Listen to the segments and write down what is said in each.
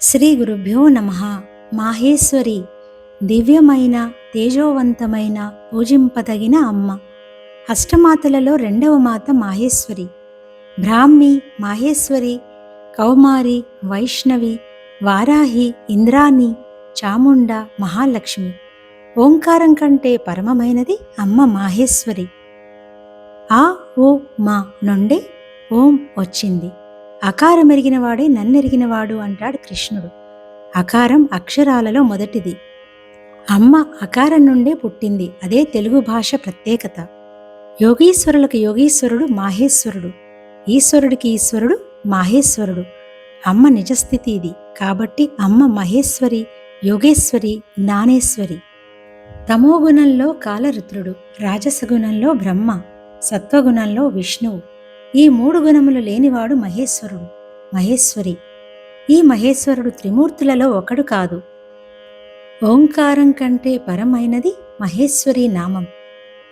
శ్రీ గురుభ్యో నమః. మాహేశ్వరి దివ్యమైన తేజోవంతమైన పూజింపదగిన అమ్మ. అష్టమాతలలో రెండవ మాత మాహేశ్వరి. బ్రాహ్మి, మాహేశ్వరి, కౌమారి, వైష్ణవి, వారాహి, ఇంద్రాణి, చాముండ, మహాలక్ష్మి. ఓంకారం కంటే పరమమైనది అమ్మ మాహేశ్వరి. ఆ ఓ మా నుండే ఓం వచ్చింది. అకారం ఎరిగినవాడే నన్నెరిగినవాడు అంటాడు కృష్ణుడు. అకారం అక్షరాలలో మొదటిది. అమ్మ అకారం నుండే పుట్టింది. అదే తెలుగు భాష ప్రత్యేకత. యోగీశ్వరులకు యోగీశ్వరుడు మాహేశ్వరుడు, ఈశ్వరుడికి ఈశ్వరుడు మాహేశ్వరుడు. అమ్మ నిజస్థితి ఇది. కాబట్టి అమ్మ మహేశ్వరి, యోగేశ్వరి, జ్ఞానేశ్వరి. తమోగుణంలో కాలరుద్రుడు, రాజసగుణంలో బ్రహ్మ, సత్వగుణంలో విష్ణువు. ఈ మూడు గుణములు లేనివాడు మహేశ్వరుడు, మహేశ్వరి. ఈ మహేశ్వరుడు త్రిమూర్తులలో ఒకడు కాదు. ఓంకారం కంటే పరమైనది మహేశ్వరి నామం.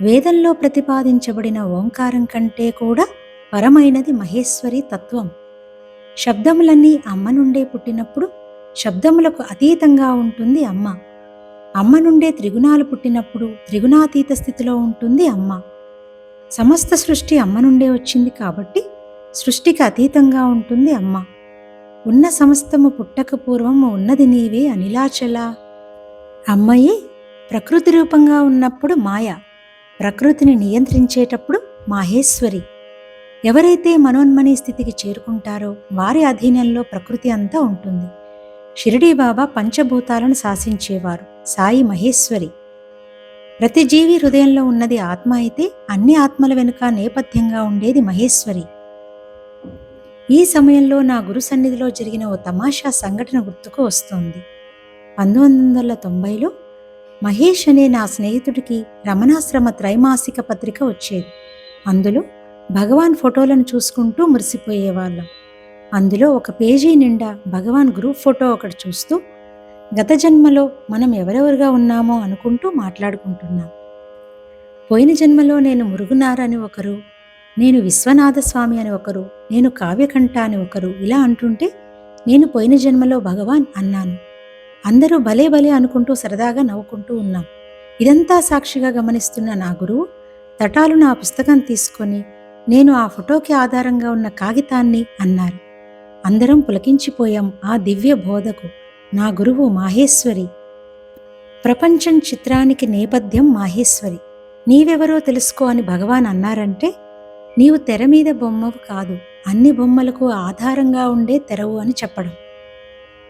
వేదంలో ప్రతిపాదించబడిన ఓంకారం కంటే కూడా పరమైనది మహేశ్వరి తత్వం. శబ్దములన్నీ అమ్మ నుండే పుట్టినప్పుడు శబ్దములకు అతీతంగా ఉంటుంది అమ్మ. అమ్మ నుండే త్రిగుణాలు పుట్టినప్పుడు త్రిగుణాతీత స్థితిలో ఉంటుంది అమ్మ. సమస్త సృష్టి అమ్మ నుండే వచ్చింది కాబట్టి సృష్టికి అతీతంగా ఉంటుంది అమ్మ. ఉన్న సమస్తము పుట్టక పూర్వము ఉన్నది నీవే అనిలాచల. అమ్మయే ప్రకృతి రూపంగా ఉన్నప్పుడు మాయ, ప్రకృతిని నియంత్రించేటప్పుడు మాహేశ్వరి. ఎవరైతే మనోన్మని స్థితికి చేరుకుంటారో వారి అధీనంలో ప్రకృతి అంతా ఉంటుంది. షిరిడీ బాబా పంచభూతాలను శాసించేవారు. సాయి మహేశ్వరి. ప్రతి జీవి హృదయంలో ఉన్నది ఆత్మ అయితే అన్ని ఆత్మల వెనుక నేపథ్యంగా ఉండేది మహేశ్వరి. ఈ సమయంలో నా గురు సన్నిధిలో జరిగిన ఓ తమాషా సంఘటన గుర్తుకు వస్తోంది. 1990లో మహేష్ అనే నా స్నేహితుడికి రమణాశ్రమ త్రైమాసిక పత్రిక వచ్చేది. అందులో భగవాన్ ఫోటోలను చూసుకుంటూ మురిసిపోయేవాళ్ళం. అందులో ఒక పేజీ నిండా భగవాన్ గ్రూప్ ఫోటో ఒకటి చూస్తూ గత జన్మలో మనం ఎవరెవరుగా ఉన్నామో అనుకుంటూ మాట్లాడుకుంటున్నాం. పోయిన జన్మలో నేను మురుగునార అని ఒకరు, నేను విశ్వనాథస్వామి అని ఒకరు, నేను కావ్యకంఠ అని ఒకరు ఇలా అంటుంటే నేను పోయిన జన్మలో భగవాన్ అన్నాను. అందరూ భలే భలే అనుకుంటూ సరదాగా నవ్వుకుంటూ ఉన్నాం. ఇదంతా సాక్షిగా గమనిస్తున్న నా గురువు తటాలు నా పుస్తకం తీసుకొని నేను ఆ ఫోటోకి ఆధారంగా ఉన్న కాగితాన్ని అన్నారు. అందరం పులకించిపోయాం ఆ దివ్య బోధకు. నా గురువు మాహేశ్వరి. ప్రపంచం చిత్రానికి నేపథ్యం మాహేశ్వరి. నీవెవరో తెలుసుకో అని భగవాన్ అన్నారంటే నీవు తెర మీద బొమ్మవు కాదు, అన్ని బొమ్మలకు ఆధారంగా ఉండే తెరవు అని చెప్పడం.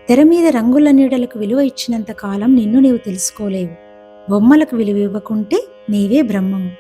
తెర మీద రంగుల నీడలకు విలువ ఇచ్చినంత కాలం నిన్ను నీవు తెలుసుకోలేవు. బొమ్మలకు విలువ ఇవ్వకుంటే నీవే బ్రహ్మము.